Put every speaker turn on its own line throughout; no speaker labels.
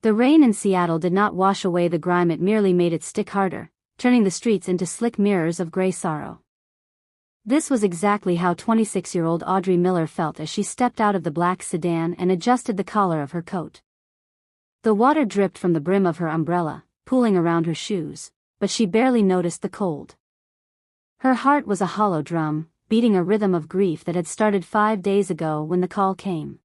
The rain in Seattle did not wash away the grime, it merely made it stick harder, turning the streets into slick mirrors of gray sorrow. This was exactly how 26-year-old Audrey Miller felt as she stepped out of the black sedan and adjusted the collar of her coat. The water dripped from the brim of her umbrella, pooling around her shoes, but she barely noticed the cold. Her heart was a hollow drum, beating a rhythm of grief that had started 5 days ago when the call came.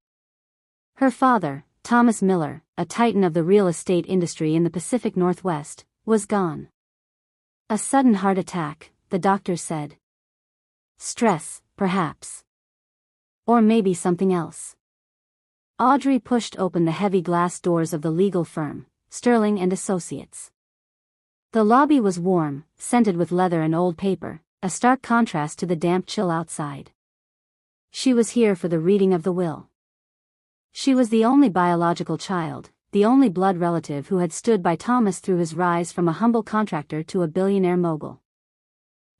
Her father, Thomas Miller, a titan of the real estate industry in the Pacific Northwest, was gone. A sudden heart attack, the doctors said. Stress, perhaps. Or maybe something else. Audrey pushed open the heavy glass doors of the legal firm, Sterling and Associates. The lobby was warm, scented with leather and old paper, a stark contrast to the damp chill outside. She was here for the reading of the will. She was the only biological child, the only blood relative who had stood by Thomas through his rise from a humble contractor to a billionaire mogul.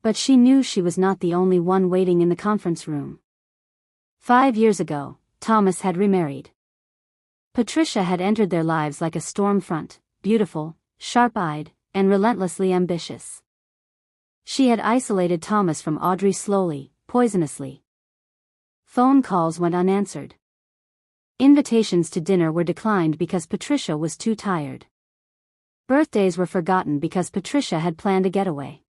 But she knew she was not the only one waiting in the conference room. 5 years ago, Thomas had remarried. Patricia had entered their lives like a storm front, beautiful, sharp-eyed, and relentlessly ambitious. She had isolated Thomas from Audrey slowly, poisonously. Phone calls went unanswered. Invitations to dinner were declined because Patricia was too tired. Birthdays were forgotten because Patricia had planned a getaway.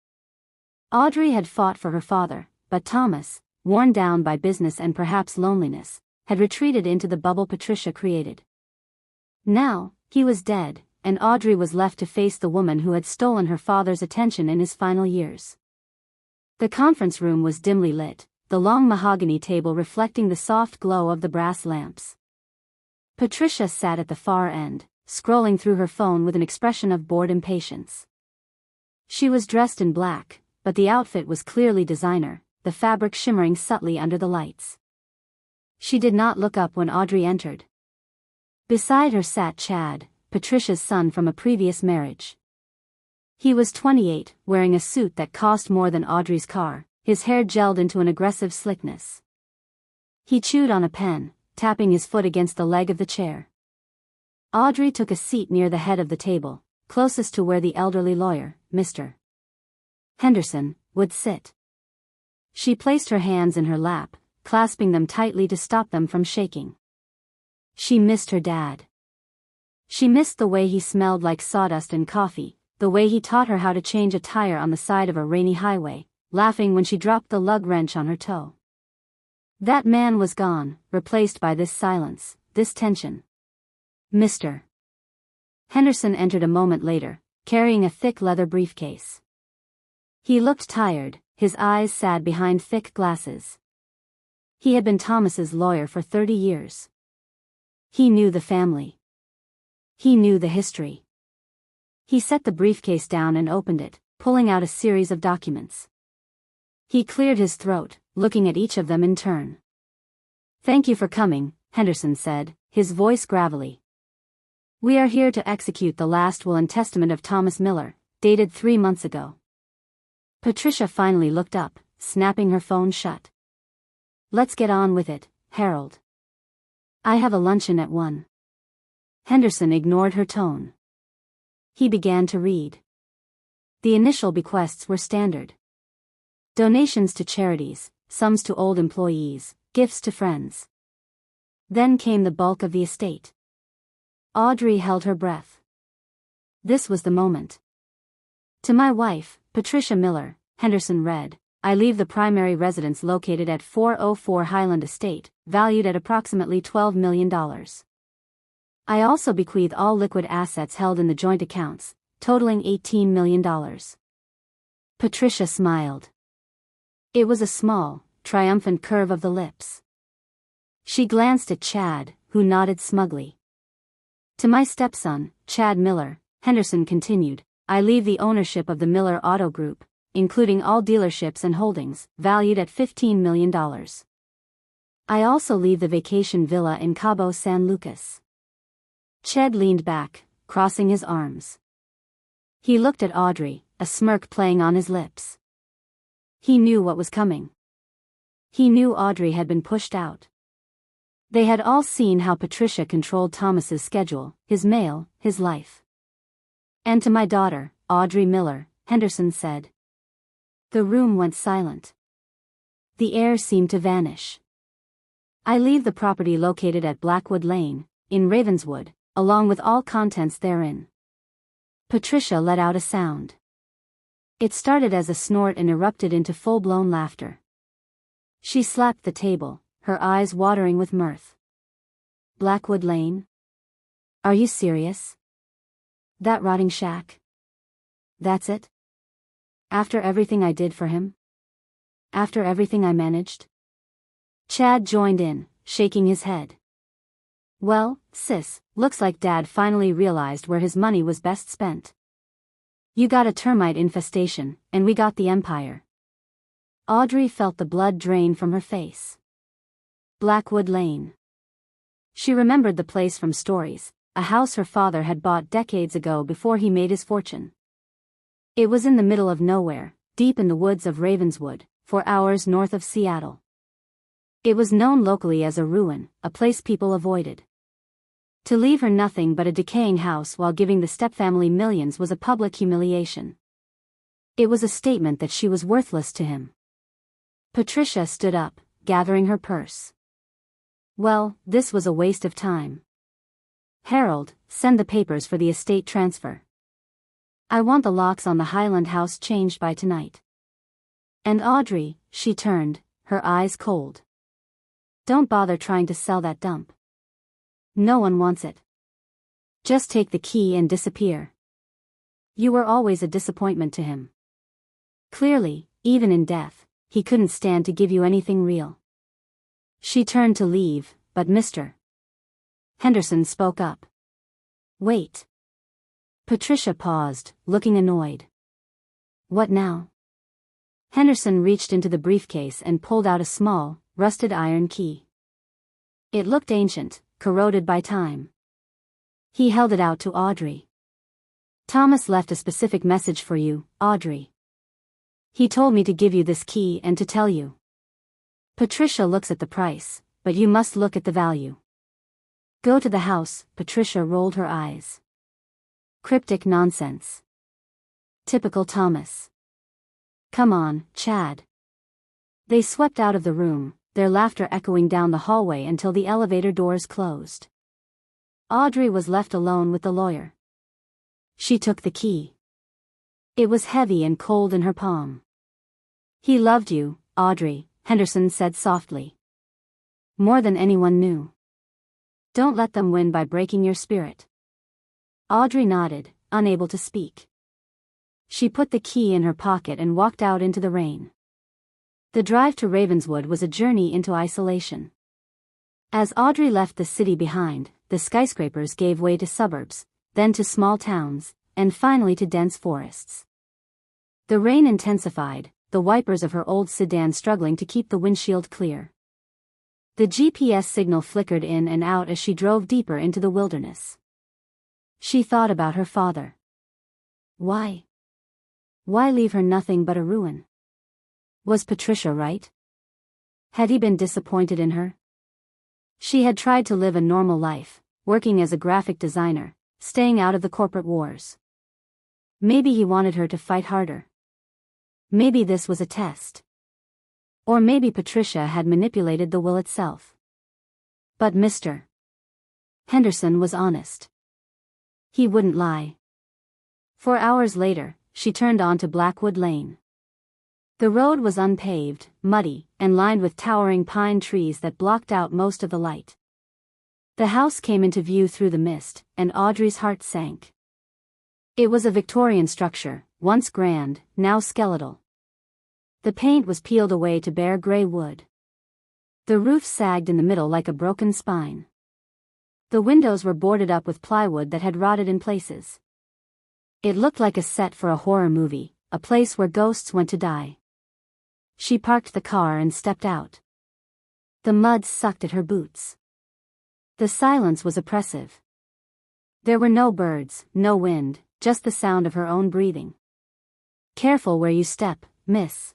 Audrey had fought for her father, but Thomas, worn down by business and perhaps loneliness, had retreated into the bubble Patricia created. Now, he was dead, and Audrey was left to face the woman who had stolen her father's attention in his final years. The conference room was dimly lit, the long mahogany table reflecting the soft glow of the brass lamps. Patricia sat at the far end, scrolling through her phone with an expression of bored impatience. She was dressed in black, but the outfit was clearly designer, the fabric shimmering subtly under the lights. She did not look up when Audrey entered. Beside her sat Chad, Patricia's son from a previous marriage. He was 28, wearing a suit that cost more than Audrey's car, his hair gelled into an aggressive slickness. He chewed on a pen, tapping his foot against the leg of the chair. Audrey took a seat near the head of the table, closest to where the elderly lawyer, Mr. Henderson, would sit. She placed her hands in her lap, clasping them tightly to stop them from shaking. She missed her dad. She missed the way he smelled like sawdust and coffee, the way he taught her how to change a tire on the side of a rainy highway, laughing when she dropped the lug wrench on her toe. That man was gone, replaced by this silence, this tension. Mr. Henderson entered a moment later, carrying a thick leather briefcase. He looked tired, his eyes sad behind thick glasses. He had been Thomas's lawyer for 30 years. He knew the family. He knew the history. He set the briefcase down and opened it, pulling out a series of documents. He cleared his throat, looking at each of them in turn. "Thank you for coming," Henderson said, his voice gravelly. "We are here to execute the last will and testament of Thomas Miller, dated 3 months ago." Patricia finally looked up, snapping her phone shut. "Let's get on with it, Harold. I have a luncheon at 1. Henderson ignored her tone. He began to read. The initial bequests were standard. Donations to charities, sums to old employees, gifts to friends. Then came the bulk of the estate. Audrey held her breath. This was the moment. "To my wife, Patricia Miller," Henderson read, "I leave the primary residence located at 404 Highland Estate, valued at approximately $12 million. I also bequeath all liquid assets held in the joint accounts, totaling $18 million. Patricia smiled. It was a small, triumphant curve of the lips. She glanced at Chad, who nodded smugly. "To my stepson, Chad Miller," Henderson continued, "I leave the ownership of the Miller Auto Group, including all dealerships and holdings, valued at $15 million. I also leave the vacation villa in Cabo San Lucas." Chad leaned back, crossing his arms. He looked at Audrey, a smirk playing on his lips. He knew what was coming. He knew Audrey had been pushed out. They had all seen how Patricia controlled Thomas's schedule, his mail, his life. "And to my daughter, Audrey Miller," Henderson said. The room went silent. The air seemed to vanish. "I leave the property located at Blackwood Lane, in Ravenswood, along with all contents therein." Patricia let out a sound. It started as a snort and erupted into full-blown laughter. She slapped the table, her eyes watering with mirth. "Blackwood Lane? Are you serious? That rotting shack? That's it? After everything I did for him? After everything I managed?" Chad joined in, shaking his head. "Well, sis, looks like Dad finally realized where his money was best spent. You got a termite infestation, and we got the empire." Audrey felt the blood drain from her face. Blackwood Lane. She remembered the place from stories, a house her father had bought decades ago before he made his fortune. It was in the middle of nowhere, deep in the woods of Ravenswood, 4 hours north of Seattle. It was known locally as a ruin, a place people avoided. To leave her nothing but a decaying house while giving the stepfamily millions was a public humiliation. It was a statement that she was worthless to him. Patricia stood up, gathering her purse. "Well, this was a waste of time. Harold, send the papers for the estate transfer. I want the locks on the Highland house changed by tonight. And Audrey," she turned, her eyes cold. "Don't bother trying to sell that dump. No one wants it. Just take the key and disappear. You were always a disappointment to him. Clearly, even in death, he couldn't stand to give you anything real." She turned to leave, but Mr. Henderson spoke up. "Wait." Patricia paused, looking annoyed. "What now?" Henderson reached into the briefcase and pulled out a small, rusted iron key. It looked ancient, corroded by time. He held it out to Audrey. "Thomas left a specific message for you, Audrey. He told me to give you this key and to tell you." Patricia looks at the price, but you must look at the value. "Go to the house," Patricia rolled her eyes. Cryptic nonsense. Typical Thomas. "Come on, Chad." They swept out of the room, their laughter echoing down the hallway until the elevator doors closed. Audrey was left alone with the lawyer. She took the key. It was heavy and cold in her palm. "He loved you, Audrey," Henderson said softly. "More than anyone knew. Don't let them win by breaking your spirit." Audrey nodded, unable to speak. She put the key in her pocket and walked out into the rain. The drive to Ravenswood was a journey into isolation. As Audrey left the city behind, the skyscrapers gave way to suburbs, then to small towns, and finally to dense forests. The rain intensified, the wipers of her old sedan struggling to keep the windshield clear. The GPS signal flickered in and out as she drove deeper into the wilderness. She thought about her father. Why? Why leave her nothing but a ruin? Was Patricia right? Had he been disappointed in her? She had tried to live a normal life, working as a graphic designer, staying out of the corporate wars. Maybe he wanted her to fight harder. Maybe this was a test. Or maybe Patricia had manipulated the will itself. But Mr. Henderson was honest. He wouldn't lie. 4 hours later, she turned onto Blackwood Lane. The road was unpaved, muddy, and lined with towering pine trees that blocked out most of the light. The house came into view through the mist, and Audrey's heart sank. It was a Victorian structure, once grand, now skeletal. The paint was peeled away to bare gray wood. The roof sagged in the middle like a broken spine. The windows were boarded up with plywood that had rotted in places. It looked like a set for a horror movie, a place where ghosts went to die. She parked the car and stepped out. The mud sucked at her boots. The silence was oppressive. There were no birds, no wind, just the sound of her own breathing. "Careful where you step, miss."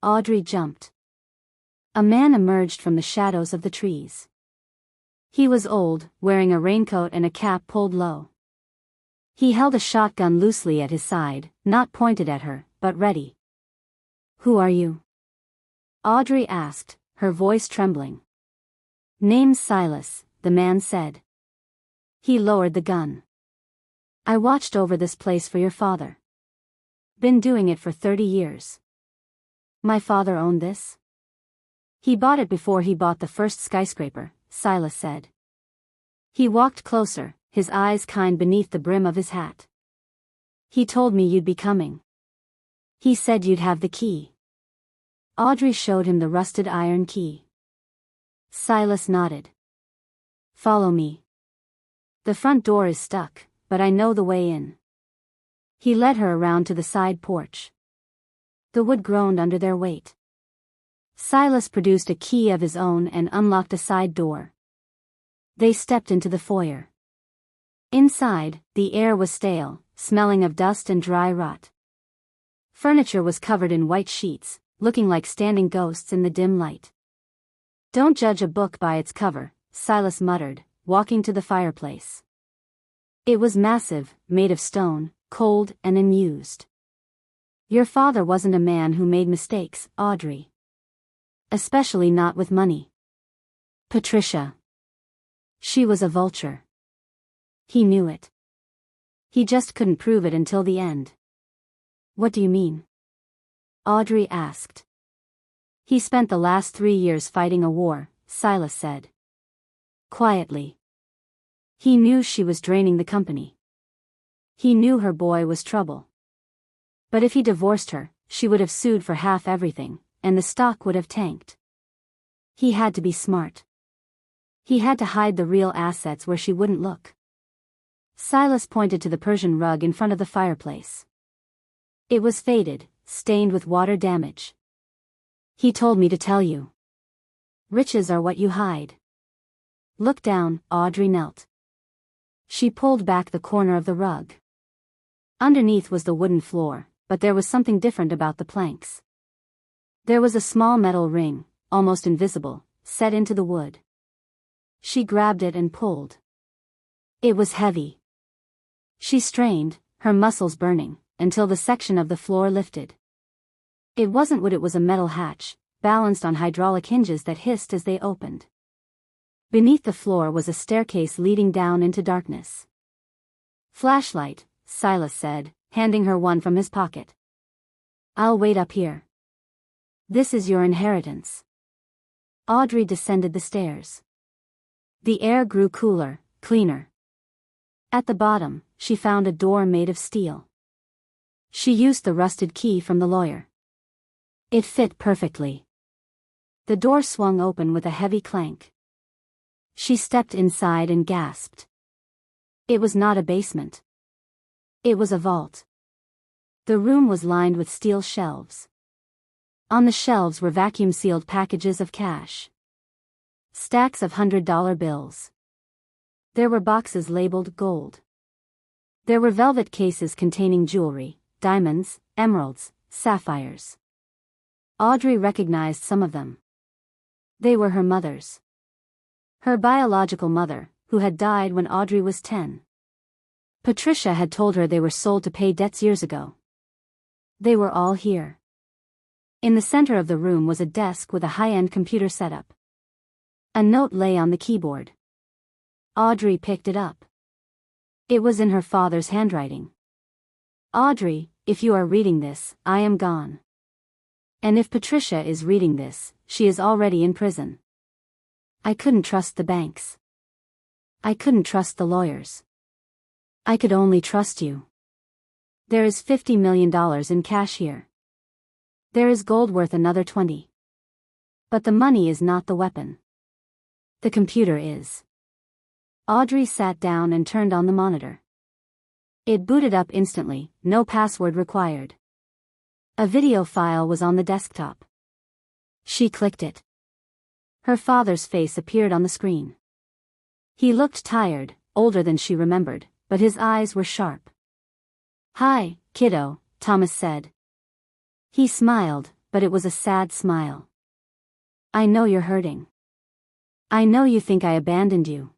Audrey jumped. A man emerged from the shadows of the trees. He was old, wearing a raincoat and a cap pulled low. He held a shotgun loosely at his side, not pointed at her, but ready. "Who are you?" Audrey asked, her voice trembling. "Name's Silas," the man said. He lowered the gun. "I watched over this place for your father. Been doing it for 30 years. My father owned this? He bought it before he bought the first skyscraper," Silas said. He walked closer, his eyes kind beneath the brim of his hat. "He told me you'd be coming. He said you'd have the key." Audrey showed him the rusted iron key. Silas nodded. "Follow me. The front door is stuck, but I know the way in." He led her around to the side porch. The wood groaned under their weight. Silas produced a key of his own and unlocked a side door. They stepped into the foyer. Inside, the air was stale, smelling of dust and dry rot. Furniture was covered in white sheets, looking like standing ghosts in the dim light. "Don't judge a book by its cover," Silas muttered, walking to the fireplace. It was massive, made of stone, cold and unused. "Your father wasn't a man who made mistakes, Audrey. Especially not with money. Patricia. She was a vulture. He knew it. He just couldn't prove it until the end." "What do you mean?" Audrey asked. "He spent the last 3 years fighting a war," Silas said. Quietly. He knew she was draining the company. He knew her boy was trouble. But if he divorced her, she would have sued for half everything, and the stock would have tanked. He had to be smart. He had to hide the real assets where she wouldn't look. Silas pointed to the Persian rug in front of the fireplace. It was faded, stained with water damage. "He told me to tell you. Riches are what you hide." "Look down," Audrey knelt. She pulled back the corner of the rug. Underneath was the wooden floor, but there was something different about the planks. There was a small metal ring, almost invisible, set into the wood. She grabbed it and pulled. It was heavy. She strained, her muscles burning, until the section of the floor lifted. It wasn't wood, it was a metal hatch, balanced on hydraulic hinges that hissed as they opened. Beneath the floor was a staircase leading down into darkness. "Flashlight," Silas said, handing her one from his pocket. "I'll wait up here. This is your inheritance." Audrey descended the stairs. The air grew cooler, cleaner. At the bottom, she found a door made of steel. She used the rusted key from the lawyer. It fit perfectly. The door swung open with a heavy clank. She stepped inside and gasped. It was not a basement. It was a vault. The room was lined with steel shelves. On the shelves were vacuum-sealed packages of cash. Stacks of $100 bills. There were boxes labeled gold. There were velvet cases containing jewelry, diamonds, emeralds, sapphires. Audrey recognized some of them. They were her mother's. Her biological mother, who had died when Audrey was 10. Patricia had told her they were sold to pay debts years ago. They were all here. In the center of the room was a desk with a high-end computer setup. A note lay on the keyboard. Audrey picked it up. It was in her father's handwriting. "Audrey, if you are reading this, I am gone. And if Patricia is reading this, she is already in prison. I couldn't trust the banks. I couldn't trust the lawyers. I could only trust you. There is $50 million in cash here. There is gold worth another 20. But the money is not the weapon. The computer is." Audrey sat down and turned on the monitor. It booted up instantly, no password required. A video file was on the desktop. She clicked it. Her father's face appeared on the screen. He looked tired, older than she remembered, but his eyes were sharp. "Hi, kiddo," Thomas said. He smiled, but it was a sad smile. "I know you're hurting. I know you think I abandoned you.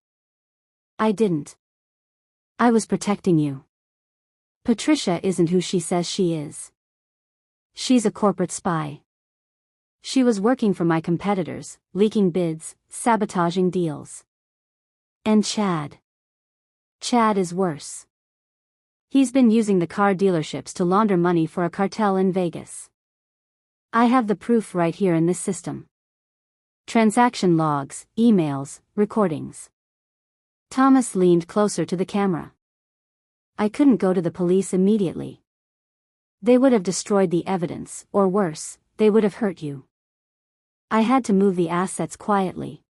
I didn't. I was protecting you. Patricia isn't who she says she is. She's a corporate spy. She was working for my competitors, leaking bids, sabotaging deals. And Chad. Chad is worse. He's been using the car dealerships to launder money for a cartel in Vegas. I have the proof right here in this system. Transaction logs, emails, recordings. Thomas leaned closer to the camera. I couldn't go to the police immediately. They would have destroyed the evidence, or worse, they would have hurt you. I had to move the assets quietly.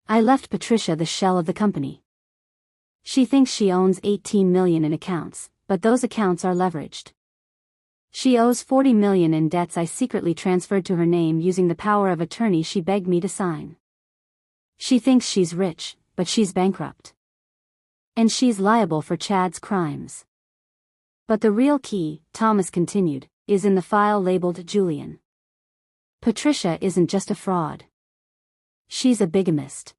I left Patricia the shell of the company. She thinks she owns $18 million in accounts, but those accounts are leveraged. She owes $40 million in debts I secretly transferred to her name using the power of attorney she begged me to sign. She thinks she's rich, but she's bankrupt. And she's liable for Chad's crimes. But the real key, Thomas continued, is in the file labeled Julian. Patricia isn't just a fraud. She's a bigamist.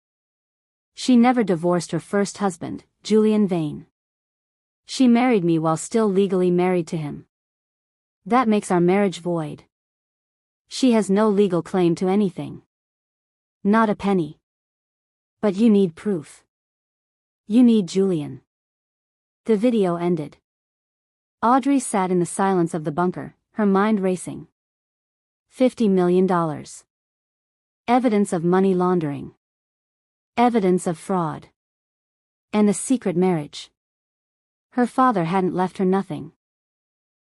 She never divorced her first husband, Julian Vane. She married me while still legally married to him. That makes our marriage void. She has no legal claim to anything. Not a penny. But you need proof. You need Julian. The video ended. Audrey sat in the silence of the bunker, her mind racing. $50 million. Evidence of money laundering. Evidence of fraud. And a secret marriage. Her father hadn't left her nothing.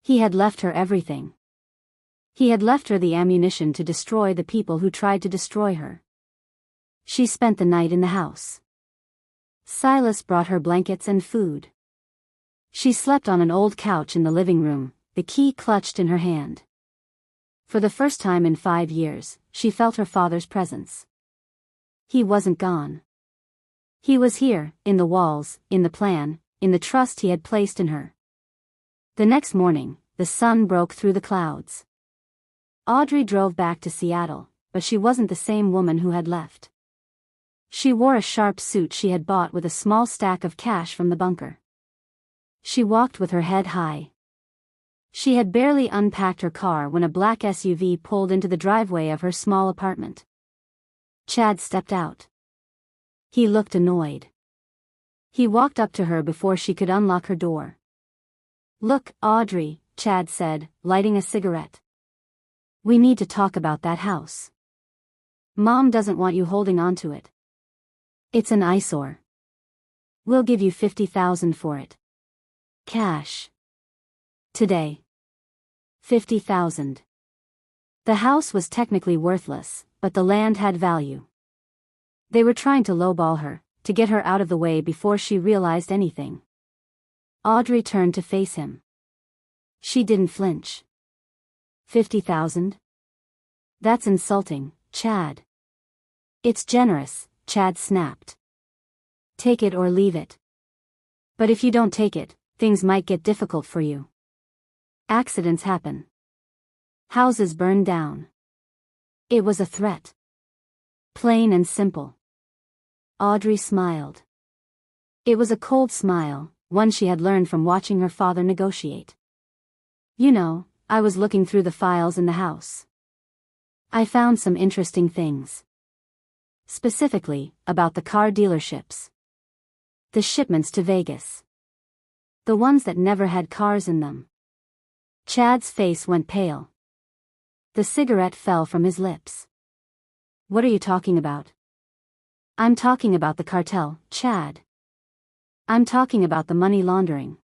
He had left her everything. He had left her the ammunition to destroy the people who tried to destroy her. She spent the night in the house. Silas brought her blankets and food. She slept on an old couch in the living room, the key clutched in her hand. For the first time in 5 years, she felt her father's presence. He wasn't gone. He was here, in the walls, in the plan, in the trust he had placed in her. The next morning, the sun broke through the clouds. Audrey drove back to Seattle, but she wasn't the same woman who had left. She wore a sharp suit she had bought with a small stack of cash from the bunker. She walked with her head high. She had barely unpacked her car when a black SUV pulled into the driveway of her small apartment. Chad stepped out. He looked annoyed. He walked up to her before she could unlock her door. "Look, Audrey," Chad said, lighting a cigarette. "We need to talk about that house. Mom doesn't want you holding on to it. It's an eyesore. We'll give you $50,000 for it. Cash. Today. $50,000. The house was technically worthless, but the land had value. They were trying to lowball her, to get her out of the way before she realized anything. Audrey turned to face him. She didn't flinch. $50,000? That's insulting, Chad. It's generous, Chad snapped. Take it or leave it. But if you don't take it, things might get difficult for you. Accidents happen. Houses burn down. It was a threat. Plain and simple. Audrey smiled. It was a cold smile, one she had learned from watching her father negotiate. You know, I was looking through the files in the house. I found some interesting things. Specifically, about the car dealerships. The shipments to Vegas. The ones that never had cars in them. Chad's face went pale. The cigarette fell from his lips. What are you talking about? I'm talking about the cartel, Chad. I'm talking about the money laundering.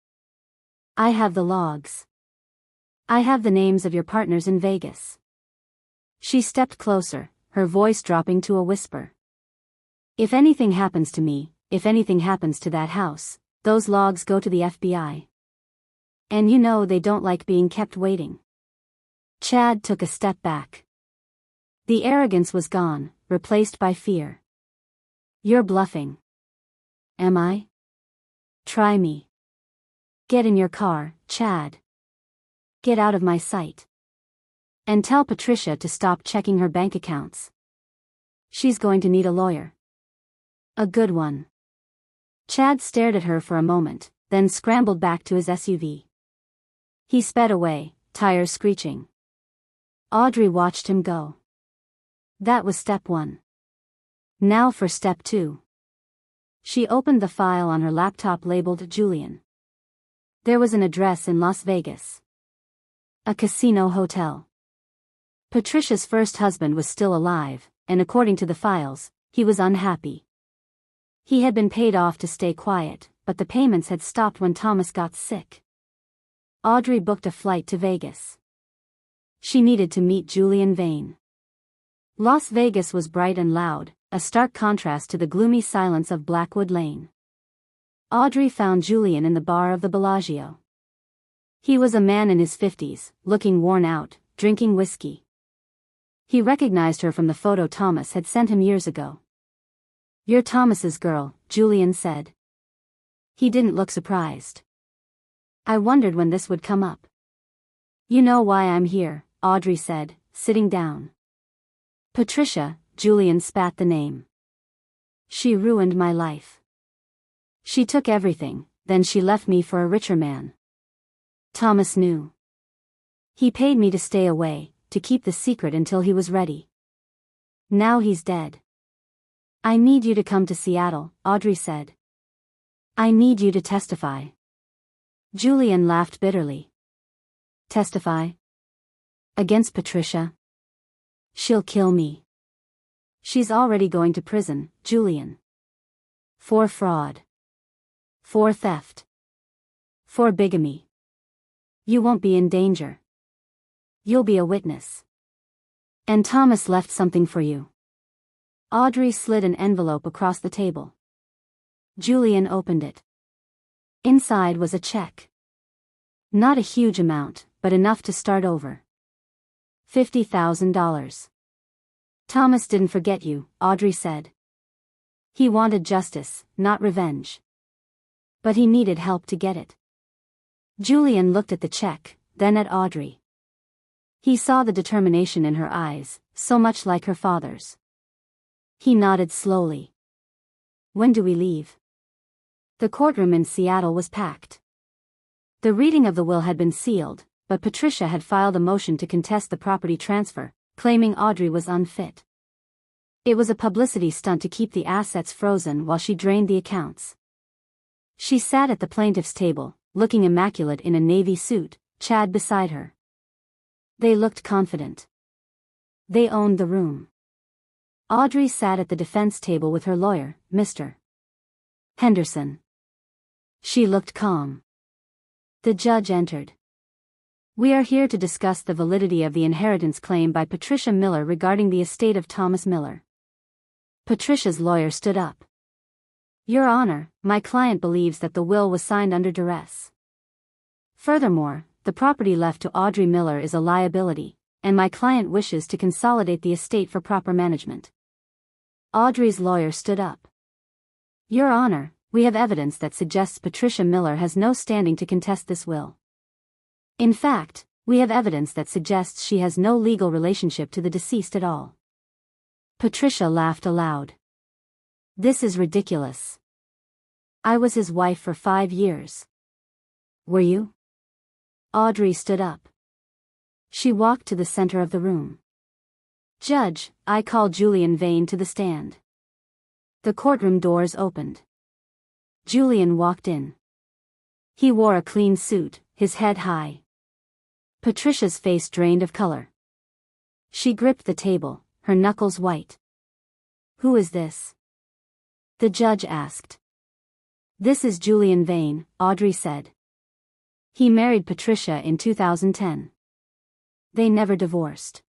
I have the logs. I have the names of your partners in Vegas. She stepped closer, her voice dropping to a whisper. If anything happens to me, if anything happens to that house, those logs go to the FBI. And you know they don't like being kept waiting. Chad took a step back. The arrogance was gone, replaced by fear. You're bluffing. Am I? Try me. Get in your car, Chad. Get out of my sight. And tell Patricia to stop checking her bank accounts. She's going to need a lawyer. A good one. Chad stared at her for a moment, then scrambled back to his SUV. He sped away, tires screeching. Audrey watched him go. That was step 1. Now for step 2. She opened the file on her laptop labeled Julian. There was an address in Las Vegas. A casino hotel. Patricia's first husband was still alive, and according to the files, he was unhappy. He had been paid off to stay quiet, but the payments had stopped when Thomas got sick. Audrey booked a flight to Vegas. She needed to meet Julian Vane. Las Vegas was bright and loud, a stark contrast to the gloomy silence of Blackwood Lane. Audrey found Julian in the bar of the Bellagio. He was a man in his 50s, looking worn out, drinking whiskey. He recognized her from the photo Thomas had sent him years ago. "You're Thomas's girl," Julian said. He didn't look surprised. "I wondered when this would come up." "You know why I'm here," Audrey said, sitting down. "Patricia," Julian spat the name. "She ruined my life. She took everything, then she left me for a richer man. Thomas knew. He paid me to stay away, to keep the secret until he was ready. Now he's dead. I need you to come to Seattle," Audrey said. "I need you to testify." Julian laughed bitterly. "Testify? Against Patricia? She'll kill me." "She's already going to prison, Julian. For fraud. For theft. For bigamy. You won't be in danger. You'll be a witness. And Thomas left something for you." Audrey slid an envelope across the table. Julian opened it. Inside was a check. Not a huge amount, but enough to start over. $50,000. "Thomas didn't forget you," Audrey said. "He wanted justice, not revenge. But he needed help to get it." Julian looked at the check, then at Audrey. He saw the determination in her eyes, so much like her father's. He nodded slowly. "When do we leave?" The courtroom in Seattle was packed. The reading of the will had been sealed, but Patricia had filed a motion to contest the property transfer, claiming Audrey was unfit. It was a publicity stunt to keep the assets frozen while she drained the accounts. She sat at the plaintiff's table, looking immaculate in a navy suit, Chad beside her. They looked confident. They owned the room. Audrey sat at the defense table with her lawyer, Mr. Henderson. She looked calm. The judge entered. "We are here to discuss the validity of the inheritance claim by Patricia Miller regarding the estate of Thomas Miller." Patricia's lawyer stood up. "Your Honor, my client believes that the will was signed under duress. Furthermore, the property left to Audrey Miller is a liability, and my client wishes to consolidate the estate for proper management." Audrey's lawyer stood up. "Your Honor, we have evidence that suggests Patricia Miller has no standing to contest this will. In fact, we have evidence that suggests she has no legal relationship to the deceased at all." Patricia laughed aloud. "This is ridiculous. I was his wife for 5 years. Were you?" Audrey stood up. She walked to the center of the room. "Judge, I call Julian Vane to the stand." The courtroom doors opened. Julian walked in. He wore a clean suit, his head high. Patricia's face drained of color. She gripped the table, her knuckles white. "Who is this?" the judge asked. "This is Julian Vane," Audrey said. "He married Patricia in 2010. They never divorced.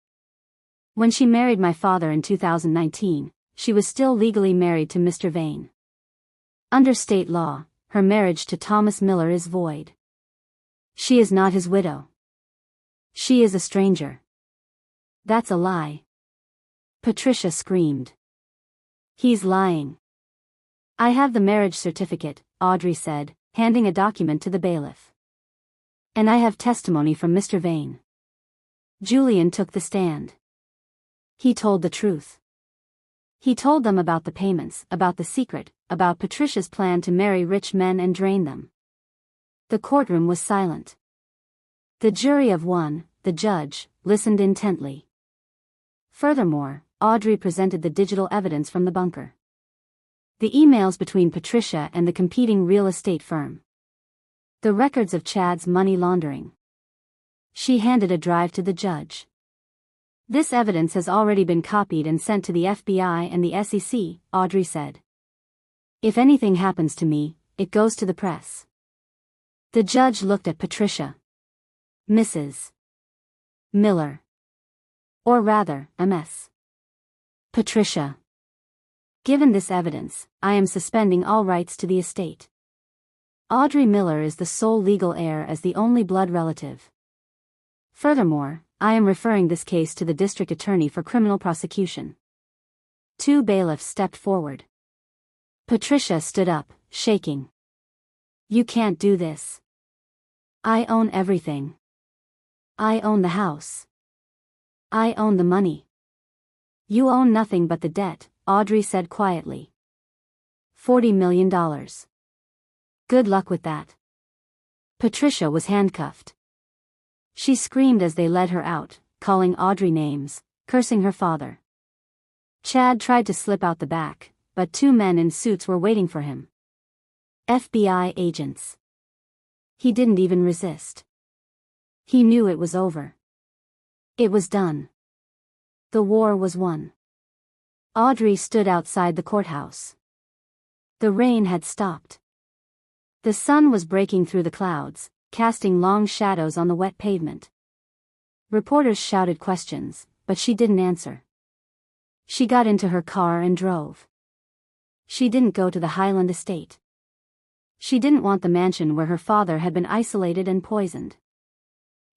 When she married my father in 2019, she was still legally married to Mr. Vane. Under state law, her marriage to Thomas Miller is void. She is not his widow. She is a stranger." "That's a lie." Patricia screamed. "He's lying." "I have the marriage certificate," Audrey said, handing a document to the bailiff. "And I have testimony from Mr. Vane." Julian took the stand. He told the truth. He told them about the payments, about the secret, about Patricia's plan to marry rich men and drain them. The courtroom was silent. The jury of one, the judge, listened intently. Furthermore, Audrey presented the digital evidence from the bunker. The emails between Patricia and the competing real estate firm. The records of Chad's money laundering. She handed a drive to the judge. This evidence has already been copied and sent to the FBI and the SEC, Audrey said. If anything happens to me, it goes to the press. The judge looked at Patricia. Mrs. Miller. Or rather, Ms. Patricia. Given this evidence, I am suspending all rights to the estate. Audrey Miller is the sole legal heir as the only blood relative. Furthermore, I am referring this case to the district attorney for criminal prosecution. Two bailiffs stepped forward. Patricia stood up, shaking. You can't do this. I own everything. I own the house. I own the money. You own nothing but the debt, Audrey said quietly. $40 million. Good luck with that. Patricia was handcuffed. She screamed as they led her out, calling Audrey names, cursing her father. Chad tried to slip out the back, but two men in suits were waiting for him. FBI agents. He didn't even resist. He knew it was over. It was done. The war was won. Audrey stood outside the courthouse. The rain had stopped. The sun was breaking through the clouds, casting long shadows on the wet pavement. Reporters shouted questions, but she didn't answer. She got into her car and drove. She didn't go to the Highland estate. She didn't want the mansion where her father had been isolated and poisoned.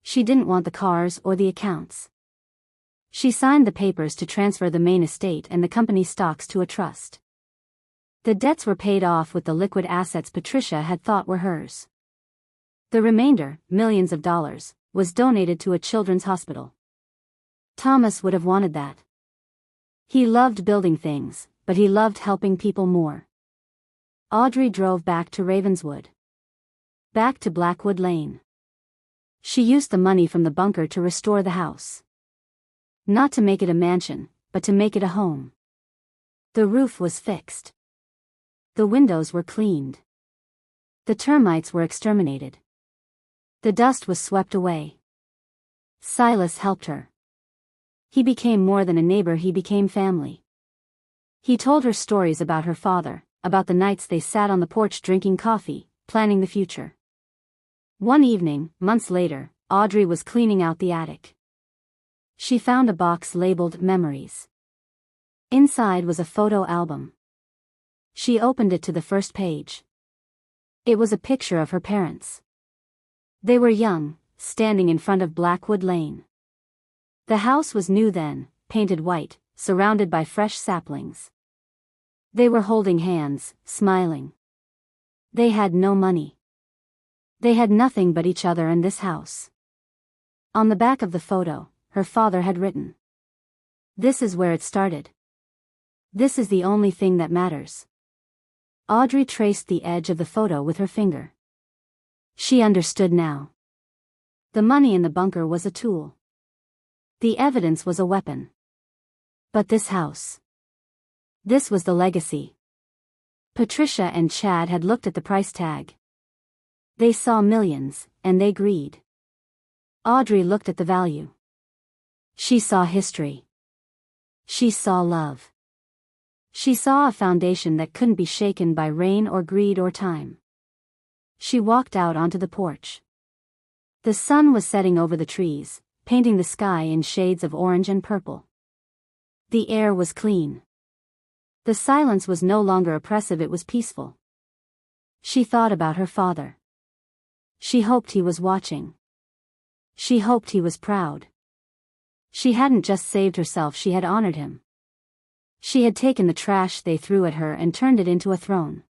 She didn't want the cars or the accounts. She signed the papers to transfer the main estate and the company stocks to a trust. The debts were paid off with the liquid assets Patricia had thought were hers. The remainder, millions of dollars, was donated to a children's hospital. Thomas would have wanted that. He loved building things, but he loved helping people more. Audrey drove back to Ravenswood. Back to Blackwood Lane. She used the money from the bunker to restore the house. Not to make it a mansion, but to make it a home. The roof was fixed. The windows were cleaned. The termites were exterminated. The dust was swept away. Silas helped her. He became more than a neighbor, he became family. He told her stories about her father, about the nights they sat on the porch drinking coffee, planning the future. One evening, months later, Audrey was cleaning out the attic. She found a box labeled Memories. Inside was a photo album. She opened it to the first page. It was a picture of her parents. They were young, standing in front of Blackwood Lane. The house was new then, painted white, surrounded by fresh saplings. They were holding hands, smiling. They had no money. They had nothing but each other and this house. On the back of the photo, her father had written, "This is where it started. This is the only thing that matters." Audrey traced the edge of the photo with her finger. She understood now. The money in the bunker was a tool. The evidence was a weapon. But this house. This was the legacy. Patricia and Chad had looked at the price tag. They saw millions, and they agreed. Audrey looked at the value. She saw history. She saw love. She saw a foundation that couldn't be shaken by rain or greed or time. She walked out onto the porch. The sun was setting over the trees, painting the sky in shades of orange and purple. The air was clean. The silence was no longer oppressive, it was peaceful. She thought about her father. She hoped he was watching. She hoped he was proud. She hadn't just saved herself, she had honored him. She had taken the trash they threw at her and turned it into a throne.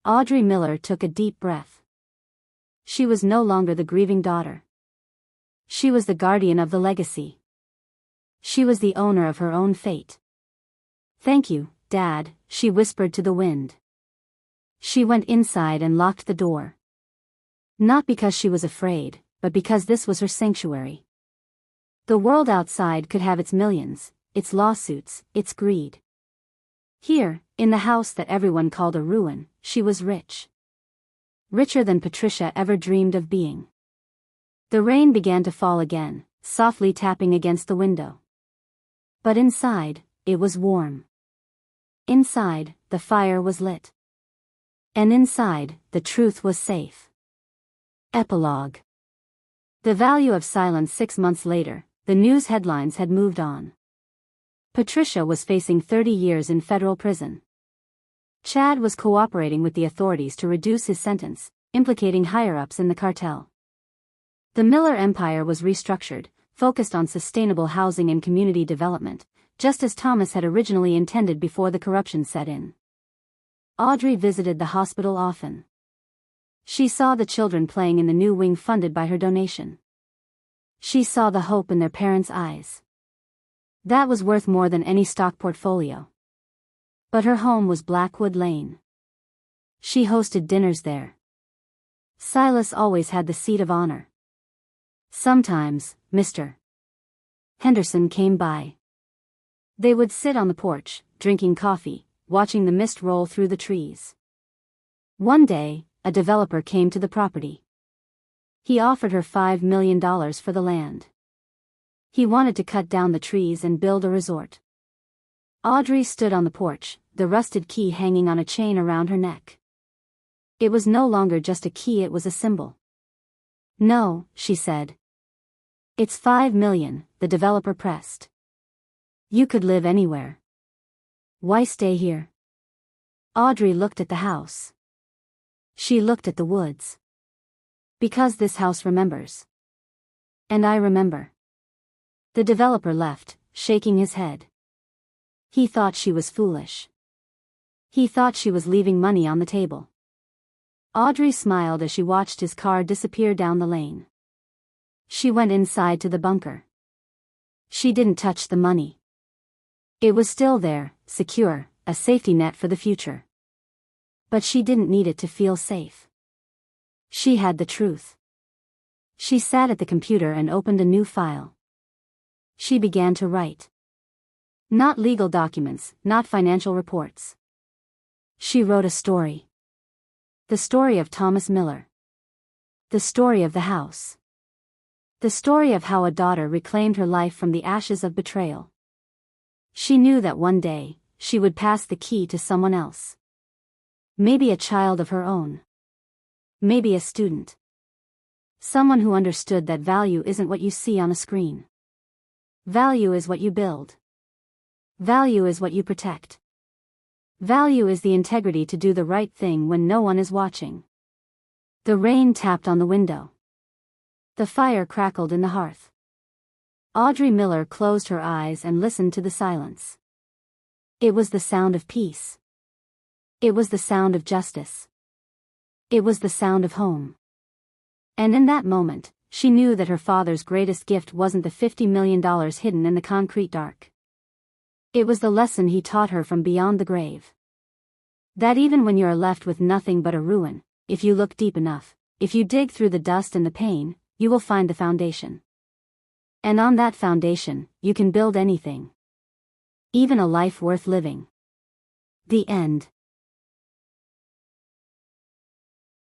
Audrey Miller took a deep breath. She was no longer the grieving daughter. She was the guardian of the legacy. She was the owner of her own fate. "Thank you, Dad," she whispered to the wind. She went inside and locked the door. Not because she was afraid, but because this was her sanctuary. The world outside could have its millions, its lawsuits, its greed. Here, in the house that everyone called a ruin, she was rich. Richer than Patricia ever dreamed of being. The rain began to fall again, softly tapping against the window. But inside, it was warm. Inside, the fire was lit. And inside, the truth was safe. Epilogue. The value of silence. 6 months later, the news headlines had moved on. Patricia was facing 30 years in federal prison. Chad was cooperating with the authorities to reduce his sentence, implicating higher-ups in the cartel. The Miller empire was restructured, focused on sustainable housing and community development, just as Thomas had originally intended before the corruption set in. Audrey visited the hospital often. She saw the children playing in the new wing funded by her donation. She saw the hope in their parents' eyes. That was worth more than any stock portfolio. But her home was Blackwood Lane. She hosted dinners there. Silas always had the seat of honor. Sometimes, Mr. Henderson came by. They would sit on the porch, drinking coffee, watching the mist roll through the trees. One day, a developer came to the property. He offered her $5 million for the land. He wanted to cut down the trees and build a resort. Audrey stood on the porch, the rusted key hanging on a chain around her neck. It was no longer just a key, it was a symbol. "No," she said. "It's $5 million, the developer pressed. "You could live anywhere. Why stay here?" Audrey looked at the house. She looked at the woods. "Because this house remembers. And I remember." The developer left, shaking his head. He thought she was foolish. He thought she was leaving money on the table. Audrey smiled as she watched his car disappear down the lane. She went inside to the bunker. She didn't touch the money. It was still there, secure, a safety net for the future. But she didn't need it to feel safe. She had the truth. She sat at the computer and opened a new file. She began to write. Not legal documents, not financial reports. She wrote a story. The story of Thomas Miller. The story of the house. The story of how a daughter reclaimed her life from the ashes of betrayal. She knew that one day, she would pass the key to someone else. Maybe a child of her own. Maybe a student. Someone who understood that value isn't what you see on a screen. Value is what you build. Value is what you protect. Value is the integrity to do the right thing when no one is watching. The rain tapped on the window. The fire crackled in the hearth. Audrey Miller closed her eyes and listened to the silence. It was the sound of peace. It was the sound of justice. It was the sound of home. And in that moment, she knew that her father's greatest gift wasn't the $50 million hidden in the concrete dark. It was the lesson he taught her from beyond the grave. That even when you are left with nothing but a ruin, if you look deep enough, if you dig through the dust and the pain, you will find the foundation. And on that foundation, you can build anything. Even a life worth living. The end.